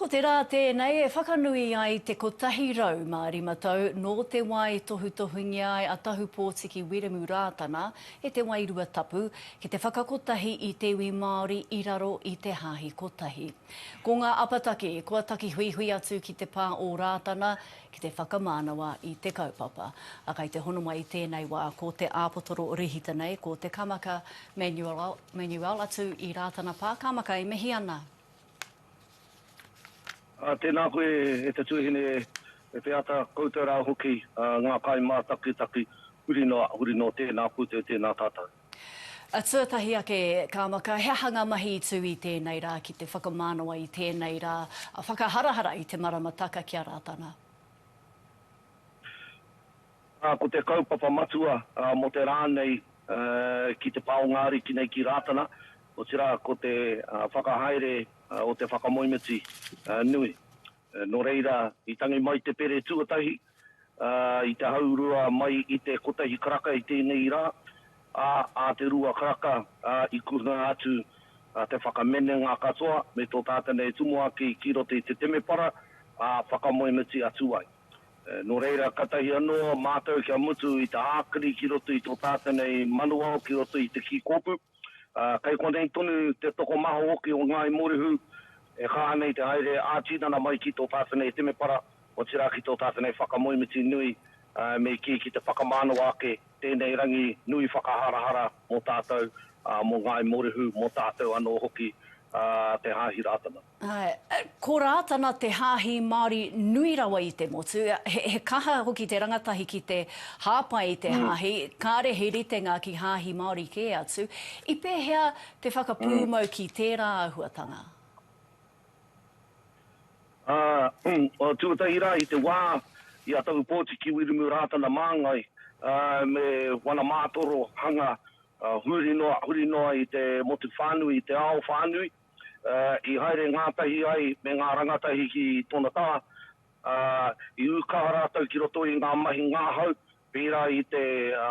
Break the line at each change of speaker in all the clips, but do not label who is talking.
Ko te rā tēnei, e whakanui ai te kotahi rau Māori matau no te wai tohu tohungi ai a tahu pōtiki Wiremu Rātana e te wai rua tapu ki te whakakotahi i te iwi Māori i raro i te hāhi kotahi. Ko ngā apataki, kua taki hui hui atu ki te pā o Rātana ki te whakamānawa i te kaupapa. A kai te hono mai i tēnei wā ko te āpotoro rihita nei, ko te kamaka Manuel atu i Rātana pā. Kamaka i mihi ana.
Tēnā koe e te tuihine e te ata koutou rā hoki ngā kai mā taki huri no tēnā koutou tēnā tātou.
A tuatahi ake, Kāmaka, he hanga mahi tū i tēnei rā ki te whakamānawa i tēnei rā, a whakaharahara i te maramataka ki a Rātana?
Ko te kaupapa matua mo te rānei ki te paongāri ki nei ki Rātana, o tira ko te whakahaere o te whakamoimeti nui. No reira, i tangi mai te pere tuatahi, i te haurua mai i te kotahi karaka i tēnei rā, a te rua karaka i kurna atu te whakamene ngā katoa, me tō tātane tumua ki rote i te temepara, a whakamoimeti atu ai. No reira, katahi anō mātou kia mutu i te ākari ki roto i tō tātane manuao ki roto i te kikopu, kai konei tonu te toko maho oki o Ngai Morihu, e kānei te haere ātinana mai ki tō tātane e temepara, o tira ki tō tātane whakamoimeti nui, me ki te whakamānawa ake, tēnei rangi nui whakaharahara mō tātou, mō Ngai Morihu, mō tātou anō hoki te hāhi Rātana.
Ko Rātana te hāhi Māori nui rawa i te motu, he kaha hoki te rangatahi ki te hāpai i te hāhi, kāre he ritenga ki hāhi Māori ke atu, i pēhea te whakapūmau ki tērā ahuatanga?
O tuatahi rā i te wā, i a tahu pōtiki Wiremu Rātana māngai, me wana mātoro hanga huri noa i te motu whānui, i te ao whānui, i haere ngātahi ai me ngā rangatahi ki tōna tā, i ukaha rātau ki roto i ngā mahi ngāhau, pērā i te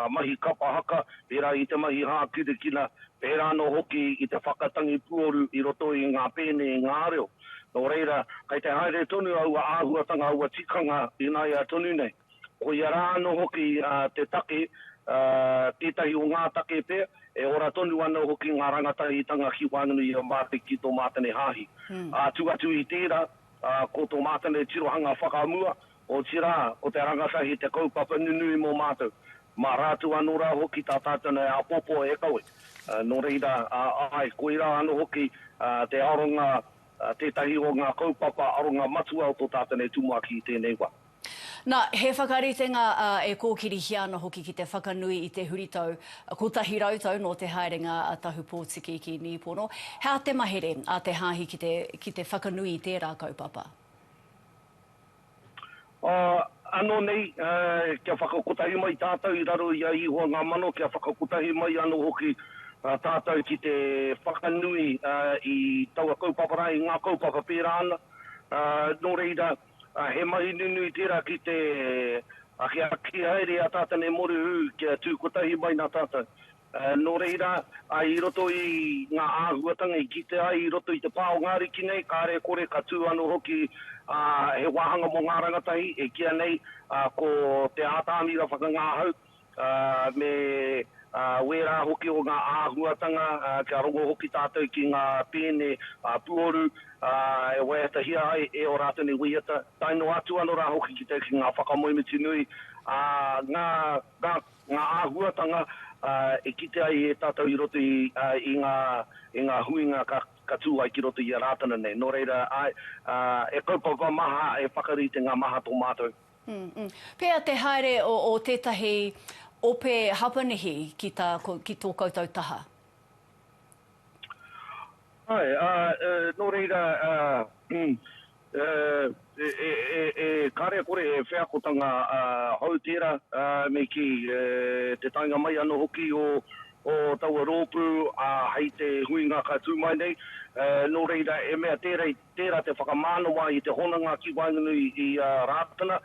mahi kapahaka, pērā i te mahi hākirikina, pērā no hoki i te whakatangi puoru i roto i ngā pēne i ngā reo. Nō reira, kai te haere tonu au a āhuatanga au a tikanga i nai a tonu nei. Ko ia rā no hoki te take, tētahi o ngā take pēr, e ora tonu ana hoki ngā rangatahi tanga ki wānunu i a māte ki tō mātane hāhi. Atu i tērā, ko tō mātane tirohanga whakaamua, o tira, o te rangatahi te kaupapa nunui mō mātou. Mā rātu anō rā hoki tā tātana a popo e kaue. Nō reira, ai, koe rā anō hoki te aronga, tētahi o ngā kaupapa aronga matua o tō tātane tumua ki tēnei wā.
Nā, he whakaritenga e kōkiri hiana hoki ki te whakanui i te huritau, kotahi rautau no te haerenga a tahu pōtiki ki Nipono. Hea te mahere a te hāhi ki te whakanui i tērā kaupapa?
Anō nei, kia whakakotahi mai tātou i raro i a ihoa ngā mano, kia whakakotahi mai anō hoki tātou ki te whakanui i taua kaupapa i ngā kaupapa pērā ana. Nō reira, he mahi nunui tērā ki te ki haere a tātane Morihu kia tūkotahi mai nā tātou. Nō reira, i roto i ngā āhuatanga i ki te ai, i roto i te pāongāri ki nei, kāre kore ka tū anō hoki he wāhanga mō ngā rangatahi, e kia nei ko te ātāmira whakangāhau, me wērā hoki o ngā āhuatanga, kia rongo hoki tātou ki ngā pēne puoru, e wētahia ai e o rātane wiata. Taino atu anō rā hoki ki ngā whakamoimeti nui, ngā āhuatanga e kite ai e tātou i roto i ngā huinga ka tū ai ki roto i a Rātana nei. Nō reira, e kaupapa maha e whakarite ngā maha tō mātou.
Pea te haere o tētahi ope hapanihi ki tō koutou taha?
Nō reira, kāre kore e wheakotanga hau tērā me ki te tainga mai anō hoki o taua rōpū hei te huinga ka tūmai nei. Nō reira, e mea tērā te whakamānawa i te honanga ki waingunu i Rātana,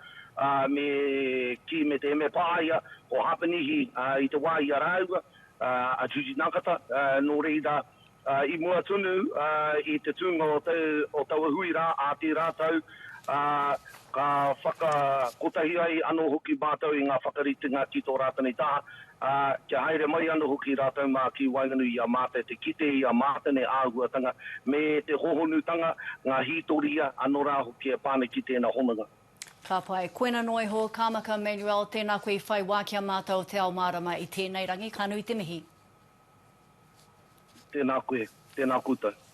me te eme pāia o hapanihi i te wā i a rāua, a Tuji Nakata, nō reira, I mua tunu I te tūnga o tau hui rā, a te rātau, ka whakakotahi ai anō hoki mātau I ngā whakaritinga ki tō rātani tā. Kia haere mai anō hoki rātau mā ki Wainganu I a mātai te kite I a mātane āhuatanga me te hohonutanga ngā hītoria anō rā hoki e pāne ki tēnā honanga.
Ka pai, koena noi ho, Kāmaka Manuel, tēnā koe I whai wākia mātou te ao mārama I tēnei rangi, ka nui te mihi.
Tēnā koe, tēnā koutou.